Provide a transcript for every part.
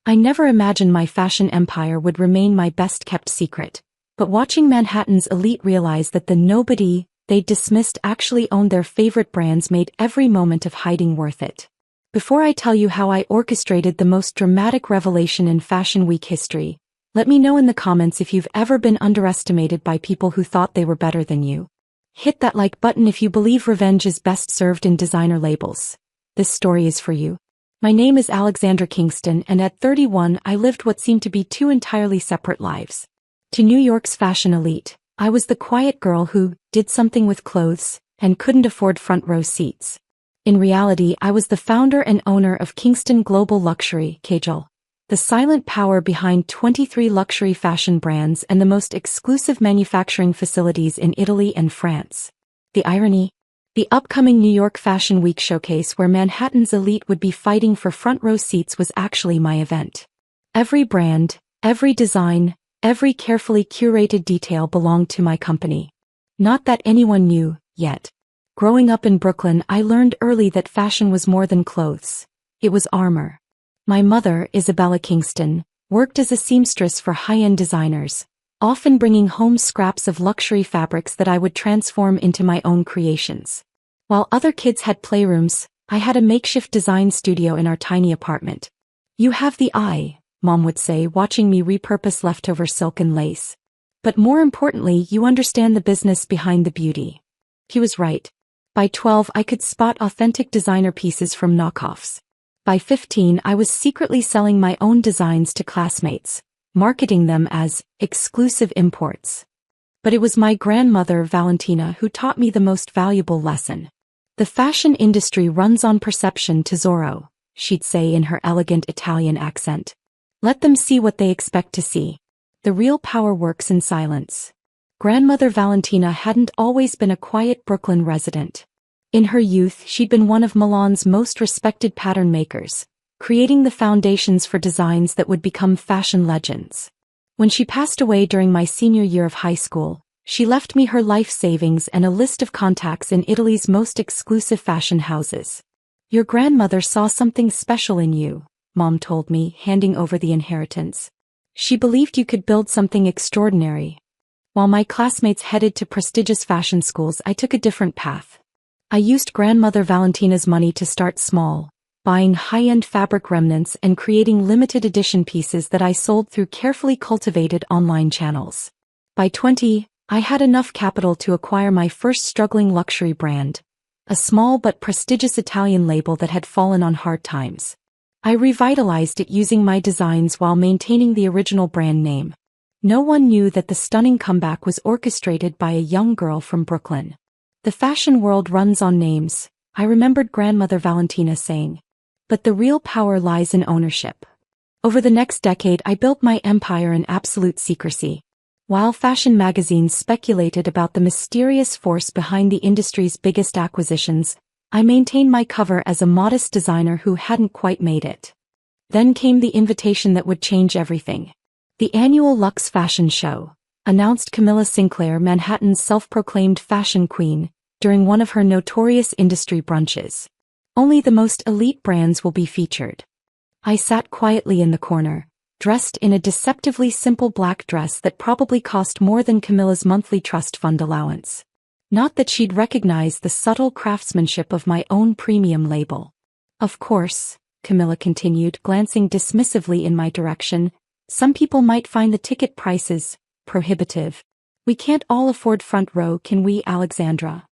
I never imagined my fashion empire would remain my best-kept secret. But watching Manhattan's elite realize that the nobody they dismissed actually owned their favorite brands made every moment of hiding worth it. Before I tell you how I orchestrated the most dramatic revelation in Fashion Week history, let me know in the comments if you've ever been underestimated by people who thought they were better than you. Hit that like button if you believe revenge is best served in designer labels. This story is for you. My name is Alexandra Kingston, and at 31 I lived what seemed to be two entirely separate lives. To New York's fashion elite, I was the quiet girl who did something with clothes and couldn't afford front row seats. In reality, I was the founder and owner of Kingston Global Luxury, KGL, the silent power behind 23 luxury fashion brands and the most exclusive manufacturing facilities in Italy and France. The irony? The upcoming New York Fashion Week showcase where Manhattan's elite would be fighting for front row seats was actually my event. Every brand, every design, every carefully curated detail belonged to my company. Not that anyone knew, yet. Growing up in Brooklyn, I learned early that fashion was more than clothes. It was armor. My mother, Isabella Kingston, worked as a seamstress for high-end designers, often bringing home scraps of luxury fabrics that I would transform into my own creations. While other kids had playrooms, I had a makeshift design studio in our tiny apartment. "You have the eye," Mom would say, watching me repurpose leftover silk and lace. "But more importantly, you understand the business behind the beauty." He was right. By 12, I could spot authentic designer pieces from knockoffs. By 15, I was secretly selling my own designs to classmates, marketing them as exclusive imports. But it was my grandmother, Valentina, who taught me the most valuable lesson. "The fashion industry runs on perception, tesoro," she'd say in her elegant Italian accent. "Let them see what they expect to see. The real power works in silence." Grandmother Valentina hadn't always been a quiet Brooklyn resident. In her youth, she'd been one of Milan's most respected pattern makers, creating the foundations for designs that would become fashion legends. When she passed away during my senior year of high school, she left me her life savings and a list of contacts in Italy's most exclusive fashion houses. "Your grandmother saw something special in you," Mom told me, handing over the inheritance. "She believed you could build something extraordinary." While my classmates headed to prestigious fashion schools, I took a different path. I used Grandmother Valentina's money to start small, buying high-end fabric remnants and creating limited edition pieces that I sold through carefully cultivated online channels. By 20, I had enough capital to acquire my first struggling luxury brand, a small but prestigious Italian label that had fallen on hard times. I revitalized it using my designs while maintaining the original brand name. No one knew that the stunning comeback was orchestrated by a young girl from Brooklyn. "The fashion world runs on names," I remembered Grandmother Valentina saying. "But the real power lies in ownership." Over the next decade, I built my empire in absolute secrecy. While fashion magazines speculated about the mysterious force behind the industry's biggest acquisitions, I maintained my cover as a modest designer who hadn't quite made it. Then came the invitation that would change everything. The annual Luxe Fashion Show, announced Camilla Sinclair, Manhattan's self-proclaimed fashion queen, during one of her notorious industry brunches. "Only the most elite brands will be featured." I sat quietly in the corner, dressed in a deceptively simple black dress that probably cost more than Camilla's monthly trust fund allowance. Not that she'd recognize the subtle craftsmanship of my own premium label. "Of course," Camilla continued, glancing dismissively in my direction, "some people might find the ticket prices prohibitive. We can't all afford front row, can we, Alexandra?"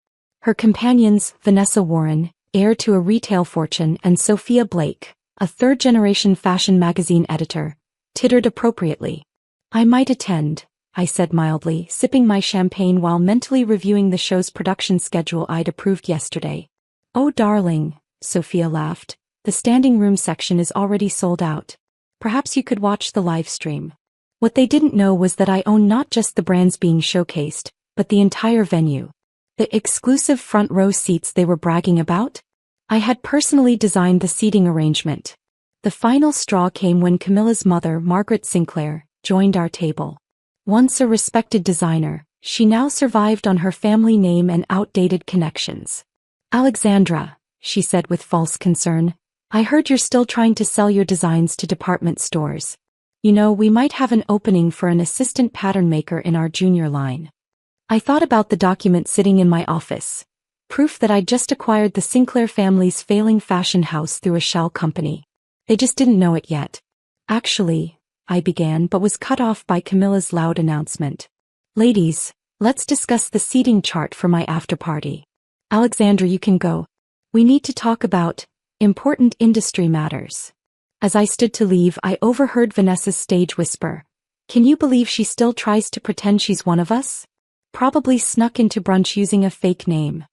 Her companions, Vanessa Warren, heir to a retail fortune, and Sophia Blake, a third-generation fashion magazine editor, tittered appropriately. "I might attend," I said mildly, sipping my champagne while mentally reviewing the show's production schedule I'd approved yesterday. "Oh darling," Sophia laughed, "the standing room section is already sold out. Perhaps you could watch the live stream." What they didn't know was that I own not just the brands being showcased, but the entire venue. The exclusive front row seats they were bragging about? I had personally designed the seating arrangement. The final straw came when Camilla's mother, Margaret Sinclair, joined our table. Once a respected designer, she now survived on her family name and outdated connections. "Alexandra," she said with false concern, I heard you're still trying to sell your designs to department stores. You know, we might have an opening for an assistant pattern maker in our junior line. I thought about the document sitting in my office. Proof that I'd just acquired the Sinclair family's failing fashion house through a shell company. They just didn't know it yet. Actually, I began but was cut off by Camilla's loud announcement. Ladies, let's discuss the seating chart for my after-party. Alexandra, you can go. We need to talk about important industry matters. As I stood to leave, I overheard Vanessa's stage whisper. Can you believe she still tries to pretend she's one of us? Probably snuck into brunch using a fake name.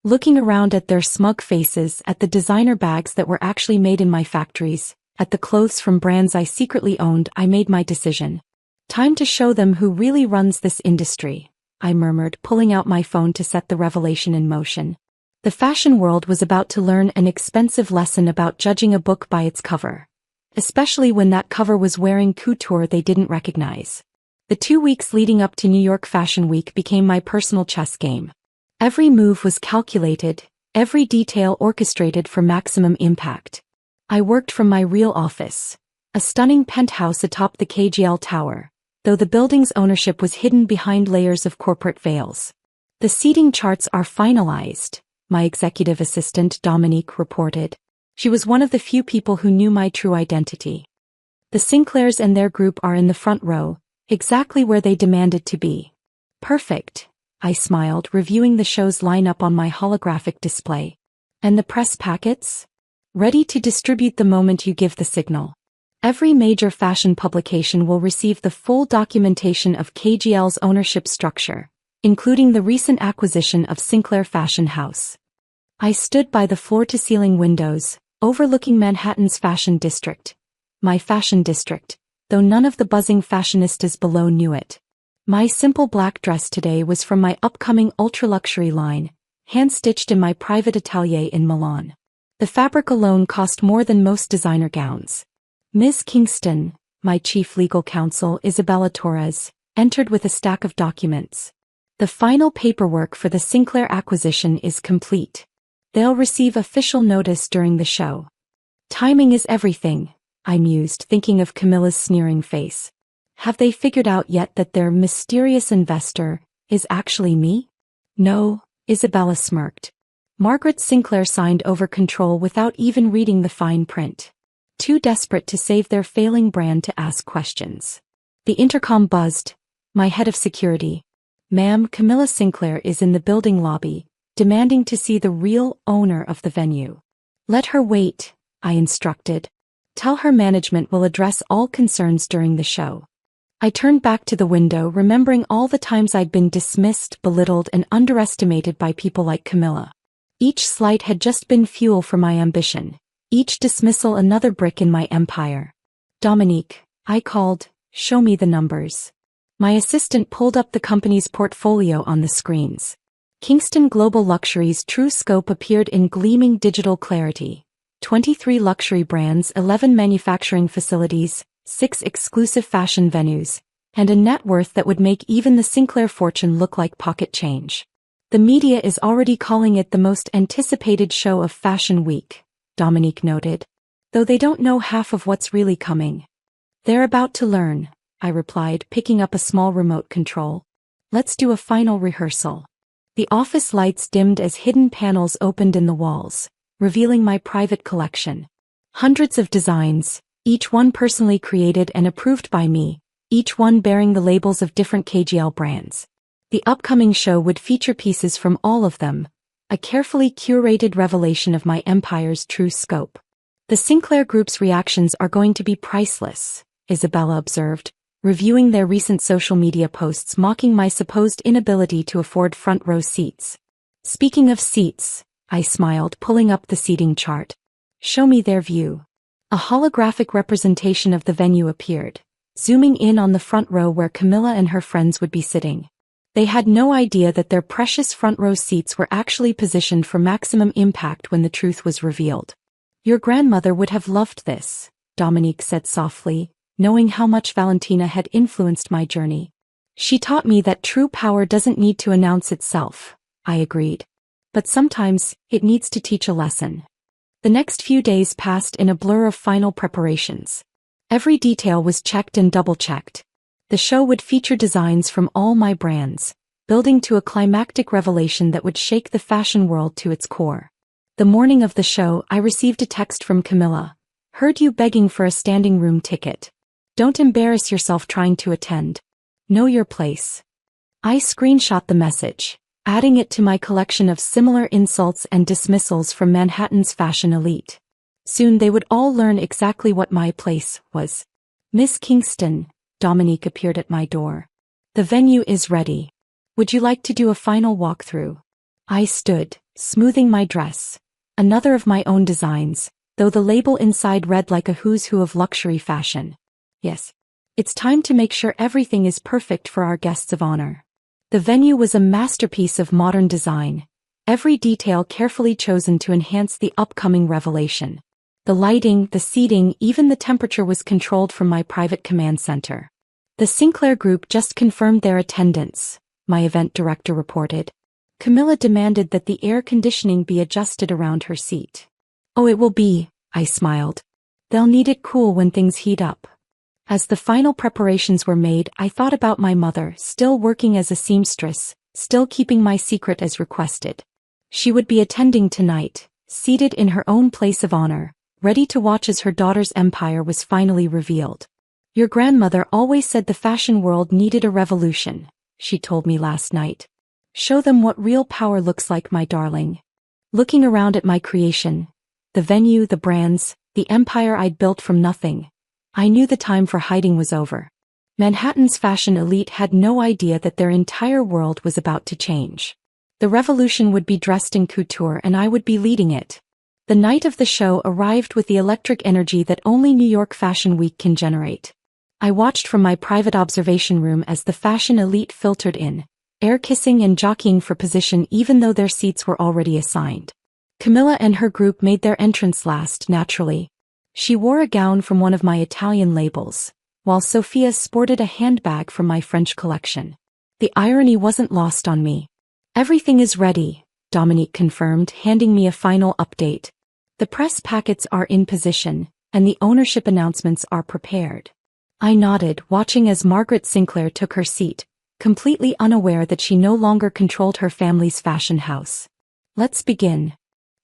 Looking around at their smug faces, at the designer bags that were actually made in my factories, at the clothes from brands I secretly owned, I made my decision. Time to show them who really runs this industry, I murmured, pulling out my phone to set the revelation in motion. The fashion world was about to learn an expensive lesson about judging a book by its cover. Especially when that cover was wearing couture they didn't recognize. The 2 weeks leading up to New York Fashion Week became my personal chess game. Every move was calculated, every detail orchestrated for maximum impact. I worked from my real office, a stunning penthouse atop the KGL Tower, though the building's ownership was hidden behind layers of corporate veils. The seating charts are finalized, my executive assistant Dominique reported. She was one of the few people who knew my true identity. The Sinclairs and their group are in the front row, exactly where they demanded to be. Perfect, I smiled, reviewing the show's lineup on my holographic display. And the press packets? Ready to distribute the moment you give the signal. Every major fashion publication will receive the full documentation of KGL's ownership structure, including the recent acquisition of Sinclair Fashion House. I stood by the floor-to-ceiling windows, overlooking Manhattan's fashion district. My fashion district, though none of the buzzing fashionistas below knew it. My simple black dress today was from my upcoming ultra-luxury line, hand-stitched in my private atelier in Milan. The fabric alone cost more than most designer gowns. Ms. Kingston, my chief legal counsel Isabella Torres, entered with a stack of documents. The final paperwork for the Sinclair acquisition is complete. They'll receive official notice during the show. Timing is everything, I mused, thinking of Camilla's sneering face. Have they figured out yet that their mysterious investor is actually me? No, Isabella smirked. Margaret Sinclair signed over control without even reading the fine print. Too desperate to save their failing brand to ask questions. The intercom buzzed. My head of security. Ma'am, Camilla Sinclair is in the building lobby, demanding to see the real owner of the venue. Let her wait, I instructed. Tell her management will address all concerns during the show. I turned back to the window, remembering all the times I'd been dismissed, belittled, and underestimated by people like Camilla. Each slight had just been fuel for my ambition, each dismissal another brick in my empire. Dominique, I called, show me the numbers. My assistant pulled up the company's portfolio on the screens. Kingston Global Luxury's true scope appeared in gleaming digital clarity. 23 luxury brands, 11 manufacturing facilities, 6 exclusive fashion venues, and a net worth that would make even the Sinclair fortune look like pocket change. The media is already calling it the most anticipated show of Fashion Week, Dominique noted. Though they don't know half of what's really coming. They're about to learn, I replied, picking up a small remote control. Let's do a final rehearsal. The office lights dimmed as hidden panels opened in the walls, revealing my private collection. Hundreds of designs, each one personally created and approved by me, each one bearing the labels of different KGL brands. The upcoming show would feature pieces from all of them, a carefully curated revelation of my empire's true scope. The Sinclair Group's reactions are going to be priceless, Isabella observed, reviewing their recent social media posts mocking my supposed inability to afford front-row seats. Speaking of seats, I smiled, pulling up the seating chart. Show me their view. A holographic representation of the venue appeared, zooming in on the front row where Camilla and her friends would be sitting. They had no idea that their precious front-row seats were actually positioned for maximum impact when the truth was revealed. Your grandmother would have loved this, Dominique said softly, knowing how much Valentina had influenced my journey. She taught me that true power doesn't need to announce itself, I agreed. But sometimes, it needs to teach a lesson. The next few days passed in a blur of final preparations. Every detail was checked and double-checked. The show would feature designs from all my brands, building to a climactic revelation that would shake the fashion world to its core. The morning of the show, I received a text from Camilla. Heard you begging for a standing room ticket. Don't embarrass yourself trying to attend. Know your place. I screenshot the message, adding it to my collection of similar insults and dismissals from Manhattan's fashion elite. Soon they would all learn exactly what my place was. Miss Kingston, Dominique appeared at my door. The venue is ready. Would you like to do a final walkthrough? I stood, smoothing my dress. Another of my own designs, though the label inside read like a who's who of luxury fashion. Yes. It's time to make sure everything is perfect for our guests of honor. The venue was a masterpiece of modern design, every detail carefully chosen to enhance the upcoming revelation. The lighting, the seating, even the temperature was controlled from my private command center. The Sinclair Group just confirmed their attendance, my event director reported. Camilla demanded that the air conditioning be adjusted around her seat. Oh, it will be, I smiled. They'll need it cool when things heat up. As the final preparations were made, I thought about my mother, still working as a seamstress, still keeping my secret as requested. She would be attending tonight, seated in her own place of honor, ready to watch as her daughter's empire was finally revealed. Your grandmother always said the fashion world needed a revolution, she told me last night. Show them what real power looks like, my darling. Looking around at my creation, the venue, the brands, the empire I'd built from nothing, I knew the time for hiding was over. Manhattan's fashion elite had no idea that their entire world was about to change. The revolution would be dressed in couture and I would be leading it. The night of the show arrived with the electric energy that only New York Fashion Week can generate. I watched from my private observation room as the fashion elite filtered in, air-kissing and jockeying for position even though their seats were already assigned. Camilla and her group made their entrance last, naturally. She wore a gown from one of my Italian labels, while Sophia sported a handbag from my French collection. The irony wasn't lost on me. Everything is ready, Dominique confirmed, handing me a final update. The press packets are in position, and the ownership announcements are prepared. I nodded, watching as Margaret Sinclair took her seat, completely unaware that she no longer controlled her family's fashion house. Let's begin.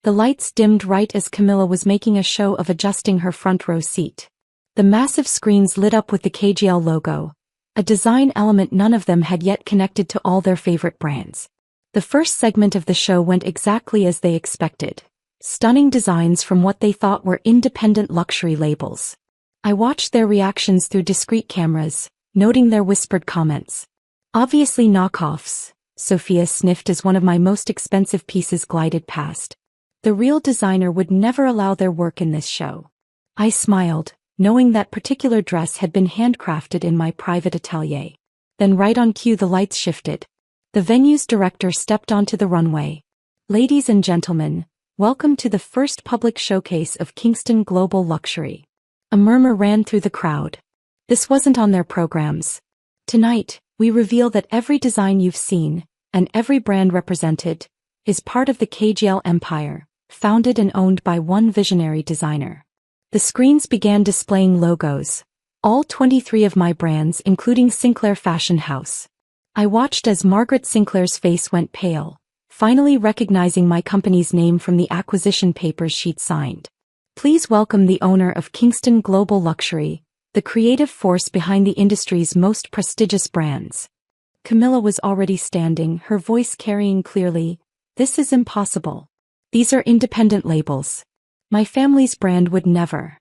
The lights dimmed right as Camilla was making a show of adjusting her front row seat. The massive screens lit up with the KGL logo, a design element none of them had yet connected to all their favorite brands. The first segment of the show went exactly as they expected. Stunning designs from what they thought were independent luxury labels. I watched their reactions through discreet cameras, noting their whispered comments. Obviously knockoffs, Sophia sniffed as one of my most expensive pieces glided past. The real designer would never allow their work in this show. I smiled, knowing that particular dress had been handcrafted in my private atelier. Then right on cue the lights shifted. The venue's director stepped onto the runway. Ladies and gentlemen, welcome to the first public showcase of Kingston Global Luxury. A murmur ran through the crowd. This wasn't on their programs. Tonight, we reveal that every design you've seen, and every brand represented, is part of the KGL empire, founded and owned by one visionary designer. The screens began displaying logos, all 23 of my brands including Sinclair Fashion House. I watched as Margaret Sinclair's face went pale, finally recognizing my company's name from the acquisition papers she'd signed. Please welcome the owner of Kingston Global Luxury, the creative force behind the industry's most prestigious brands. Camilla was already standing, her voice carrying clearly, "This is impossible. These are independent labels. My family's brand would never."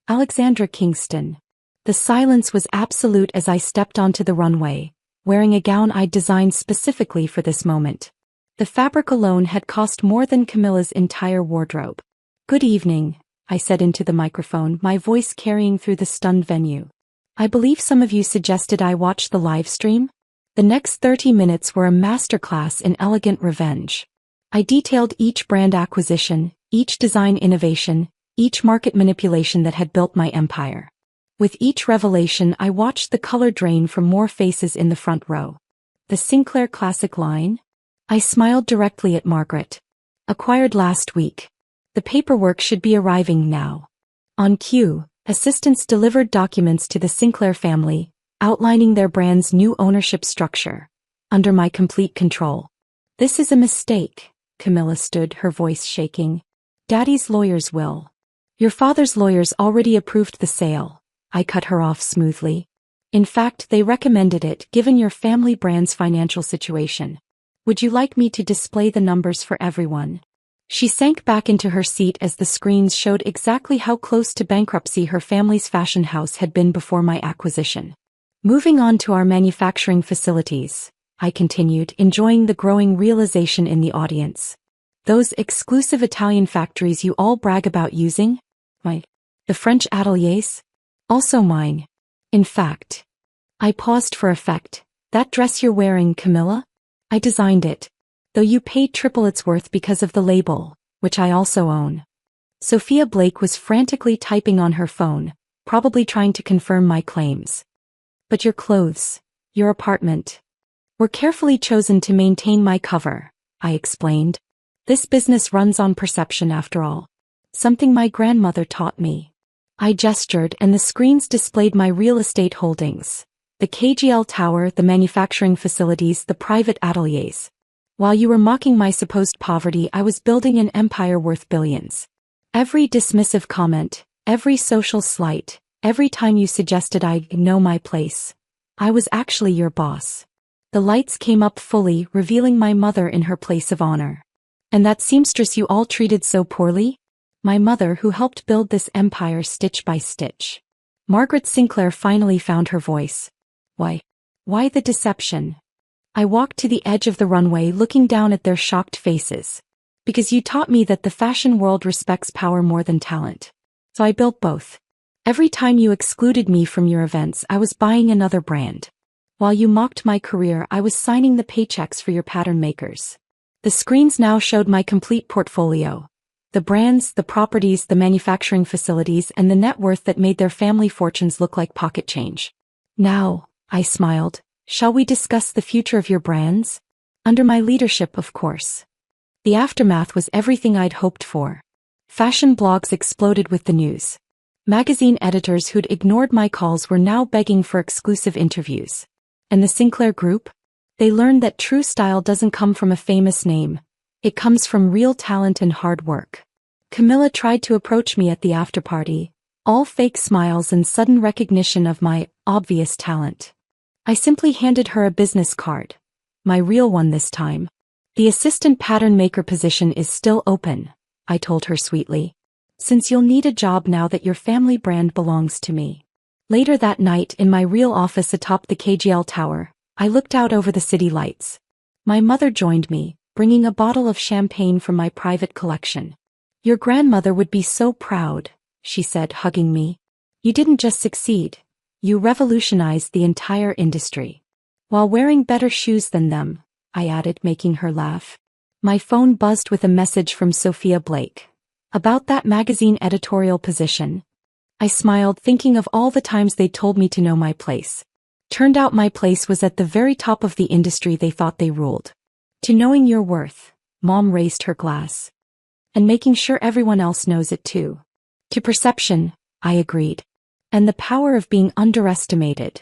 Alexandra Kingston. The silence was absolute as I stepped onto the runway, wearing a gown I'd designed specifically for this moment. The fabric alone had cost more than Camilla's entire wardrobe. "Good evening," I said into the microphone, my voice carrying through the stunned venue. "I believe some of you suggested I watch the live stream?" The next 30 minutes were a masterclass in elegant revenge. I detailed each brand acquisition, each design innovation, each market manipulation that had built my empire. With each revelation, I watched the color drain from more faces in the front row. The Sinclair Classic line? I smiled directly at Margaret. Acquired last week. The paperwork should be arriving now. On cue, assistants delivered documents to the Sinclair family, outlining their brand's new ownership structure, under my complete control. This is a mistake, Camilla stood, her voice shaking. Daddy's lawyers will. Your father's lawyers already approved the sale, I cut her off smoothly. In fact, they recommended it given your family brand's financial situation. Would you like me to display the numbers for everyone? She sank back into her seat as the screens showed exactly how close to bankruptcy her family's fashion house had been before my acquisition. Moving on to our manufacturing facilities, I continued, enjoying the growing realization in the audience. Those exclusive Italian factories you all brag about using? The French ateliers? Also mine. In fact. I paused for effect. That dress you're wearing, Camilla? I designed it. Though you paid triple its worth because of the label, which I also own. Sophia Blake was frantically typing on her phone, probably trying to confirm my claims. But your clothes, your apartment, were carefully chosen to maintain my cover, I explained. This business runs on perception after all. Something my grandmother taught me. I gestured and the screens displayed my real estate holdings. The KGL Tower, the manufacturing facilities, the private ateliers. While you were mocking my supposed poverty, I was building an empire worth billions. Every dismissive comment, every social slight, every time you suggested I know my place, I was actually your boss. The lights came up fully, revealing my mother in her place of honor. And that seamstress you all treated so poorly? My mother who helped build this empire stitch by stitch. Margaret Sinclair finally found her voice. Why the deception? I walked to the edge of the runway looking down at their shocked faces. Because you taught me that the fashion world respects power more than talent. So I built both. Every time you excluded me from your events, I was buying another brand. While you mocked my career, I was signing the paychecks for your pattern makers. The screens now showed my complete portfolio. The brands, the properties, the manufacturing facilities, and the net worth that made their family fortunes look like pocket change. Now, I smiled, shall we discuss the future of your brands? Under my leadership, of course. The aftermath was everything I'd hoped for. Fashion blogs exploded with the news. Magazine editors who'd ignored my calls were now begging for exclusive interviews. And the Sinclair Group? They learned that true style doesn't come from a famous name. It comes from real talent and hard work. Camilla tried to approach me at the after-party, all fake smiles and sudden recognition of my obvious talent. I simply handed her a business card. My real one this time. The assistant pattern maker position is still open, I told her sweetly. Since you'll need a job now that your family brand belongs to me. Later that night in my real office atop the KGL Tower, I looked out over the city lights. My mother joined me, bringing a bottle of champagne from my private collection. Your grandmother would be so proud, she said, hugging me. You didn't just succeed, you revolutionized the entire industry. While wearing better shoes than them, I added, making her laugh. My phone buzzed with a message from Sophia Blake. About that magazine editorial position. I smiled, thinking of all the times they'd told me to know my place. Turned out my place was at the very top of the industry they thought they ruled. To knowing your worth, Mom raised her glass. And making sure everyone else knows it too. To perception, I agreed. And the power of being underestimated.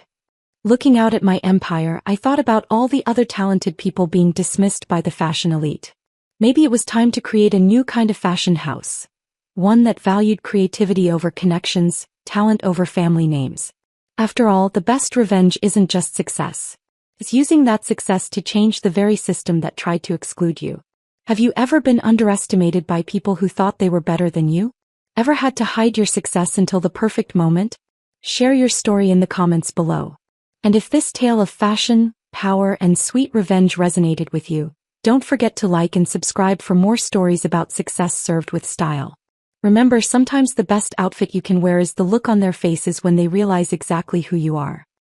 Looking out at my empire, I thought about all the other talented people being dismissed by the fashion elite. Maybe it was time to create a new kind of fashion house. One that valued creativity over connections, talent over family names. After all, the best revenge isn't just success. It's using that success to change the very system that tried to exclude you. Have you ever been underestimated by people who thought they were better than you? Ever had to hide your success until the perfect moment? Share your story in the comments below. And if this tale of fashion, power, and sweet revenge resonated with you, don't forget to like and subscribe for more stories about success served with style. Remember, sometimes the best outfit you can wear is the look on their faces when they realize exactly who you are.